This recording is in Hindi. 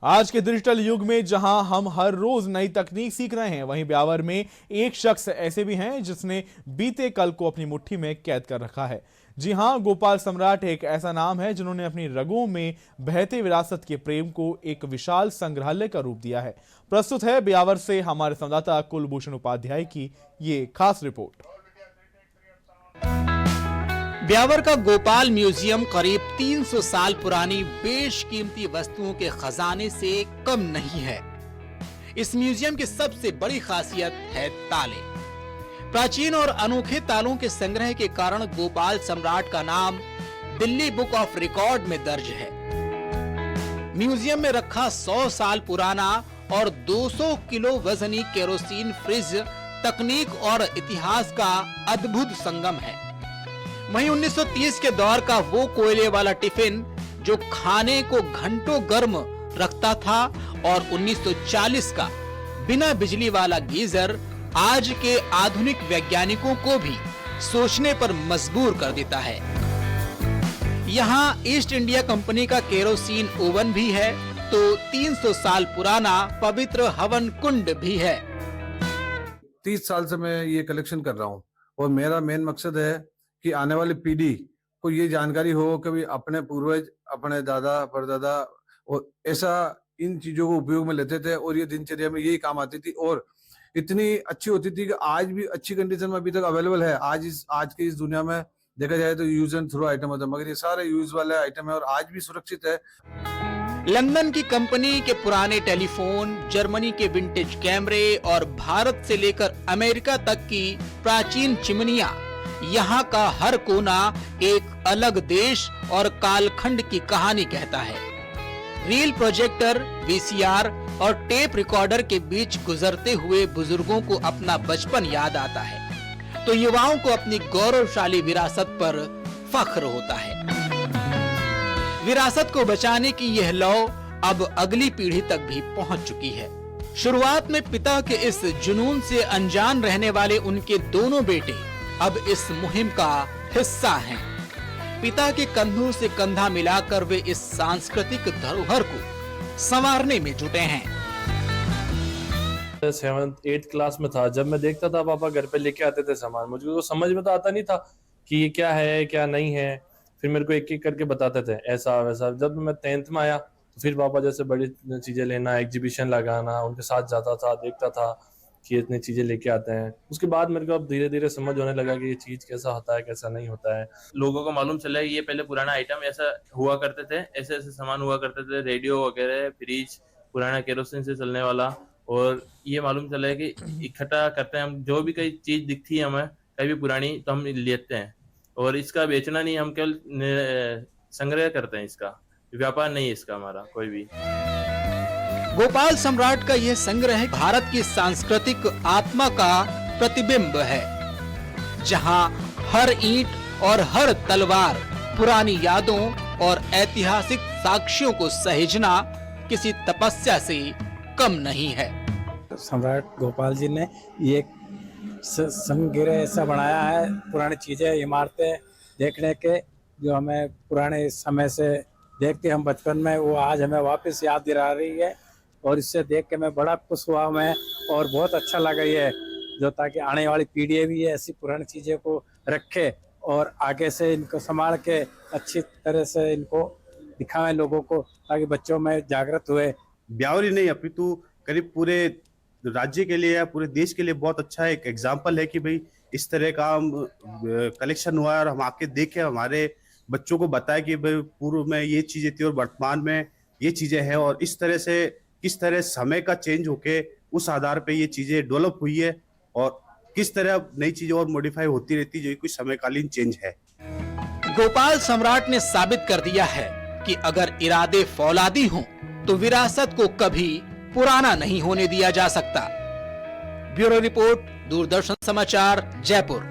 आज के डिजिटल युग में जहां हम हर रोज नई तकनीक सीख रहे हैं, वहीं ब्यावर में एक शख्स ऐसे भी हैं जिसने बीते कल को अपनी मुट्ठी में कैद कर रखा है। जी हां, गोपाल सम्राट एक ऐसा नाम है जिन्होंने अपनी रगों में बहते विरासत के प्रेम को एक विशाल संग्रहालय का रूप दिया है। प्रस्तुत है ब्यावर से हमारे संवाददाता कुलभूषण उपाध्याय की ये खास रिपोर्ट। ब्यावर का गोपाल म्यूजियम करीब 300 साल पुरानी बेशकीमती वस्तुओं के खजाने से कम नहीं है। इस म्यूजियम की सबसे बड़ी खासियत है ताले। प्राचीन और अनोखे तालों के संग्रह के कारण गोपाल सम्राट का नाम दिल्ली बुक ऑफ रिकॉर्ड में दर्ज है। म्यूजियम में रखा 100 साल पुराना और 200 किलो वजनी केरोसिन फ्रिज तकनीक और इतिहास का अद्भुत संगम है। वहीं 1930 के दौर का वो कोयले वाला टिफिन जो खाने को घंटों गर्म रखता था और 1940 का बिना बिजली वाला गीजर आज के आधुनिक वैज्ञानिकों को भी सोचने पर मजबूर कर देता है। यहाँ ईस्ट इंडिया कंपनी का केरोसिन ओवन भी है तो 300 साल पुराना पवित्र हवन कुंड भी है। 30 साल से मैं ये कलेक्शन कर रहा हूँ और मेरा मेन मकसद है कि आने वाली पीढ़ी को ये जानकारी हो कि अपने पूर्वज, अपने दादा परदादा और ऐसा इन चीजों को उपयोग में लेते थे और ये दिनचर्या में यही काम आती थी और इतनी अच्छी होती थी कि आज भी अच्छी कंडीशन में अभी तक अवेलेबल है। आज की इस दुनिया में देखा जाए तो यूज एंड थ्रो आइटम होता है, मगर ये सारे यूज वाले आइटम है और आज भी सुरक्षित है। लंदन की कंपनी के पुराने टेलीफोन, जर्मनी के विंटेज कैमरे और भारत से लेकर अमेरिका तक की प्राचीन चिमनियां, यहाँ का हर कोना एक अलग देश और कालखंड की कहानी कहता है। रील प्रोजेक्टर, वीसीआर और टेप रिकॉर्डर के बीच गुजरते हुए बुजुर्गों को अपना बचपन याद आता है तो युवाओं को अपनी गौरवशाली विरासत पर फख्र होता है। विरासत को बचाने की यह लौ अब अगली पीढ़ी तक भी पहुंच चुकी है। शुरुआत में पिता के इस जुनून से अनजान रहने वाले उनके दोनों बेटे अब इस मुहिम का हिस्सा हैं। पिता के कंधों से कंधा मिलाकर वे इस सांस्कृतिक धरोहर को संवारने में जुटे हैं। 7th 8th क्लास में था जब मैं देखता था पापा घर पे लेके आते थे सामान, मुझे तो समझ में तो आता नहीं था कि ये क्या है क्या नहीं है। फिर मेरे को एक एक करके बताते थे ऐसा वैसा। जब मैं 10th में आया तो फिर पापा जैसे बड़ी चीजें लेना, एग्जीबिशन लगाना, उनके साथ जाता था, देखता था कि इतनी चीजें लेके आते हैं। उसके बाद मेरे को अब धीरे धीरे समझ होने लगा कि ये चीज कैसा होता है कैसा नहीं होता है। लोगों को मालूम चला ये पहले पुराना आइटम ऐसा हुआ करते थे, ऐसे ऐसे सामान हुआ करते थे, रेडियो वगैरह, फ्रिज पुराना केरोसिन से चलने वाला। और ये मालूम चला है कि इकट्ठा करते हैं हम, जो भी कोई चीज दिखती है हमें कहीं भी पुरानी तो हम लेते हैं और इसका बेचना नहीं, हम केवल संग्रह करते हैं। इसका व्यापार नहीं है इसका हमारा कोई भी। गोपाल सम्राट का यह संग्रह भारत की सांस्कृतिक आत्मा का प्रतिबिंब है, जहां हर ईंट और हर तलवार पुरानी यादों और ऐतिहासिक साक्ष्यों को सहेजना किसी तपस्या से कम नहीं है। सम्राट गोपाल जी ने ये संग्रह ऐसा बनाया है, पुरानी चीजें, इमारतें देखने के जो हमें पुराने समय से देखते हम बचपन में, वो आज हमें वापस याद दिला रही है और इससे देख के मैं बड़ा खुश हुआ मैं और बहुत अच्छा लगा ये, जो ताकि आने वाली पीढ़ी भी ऐसी पुरानी चीज़ें को रखे और आगे से इनको संभाल के अच्छी तरह से इनको दिखाएं लोगों को, ताकि बच्चों में जागृत हुए। ब्यावर ही नहीं अपितु करीब पूरे राज्य के लिए या पूरे देश के लिए बहुत अच्छा एक एग्जाम्पल है कि भाई इस तरह का कलेक्शन हुआ है और हम आके देखे, हमारे बच्चों को बताया कि भाई पूर्व में ये चीजें थी और वर्तमान में ये चीजें हैं और इस तरह से किस तरह समय का चेंज होके उस आधार पे ये चीजें डेवलप हुई है और किस तरह नई चीजें और मॉडिफाई होती रहती है, जो कोई समयकालीन चेंज है। गोपाल सम्राट ने साबित कर दिया है कि अगर इरादे फौलादी हों तो विरासत को कभी पुराना नहीं होने दिया जा सकता। ब्यूरो रिपोर्ट, दूरदर्शन समाचार, जयपुर।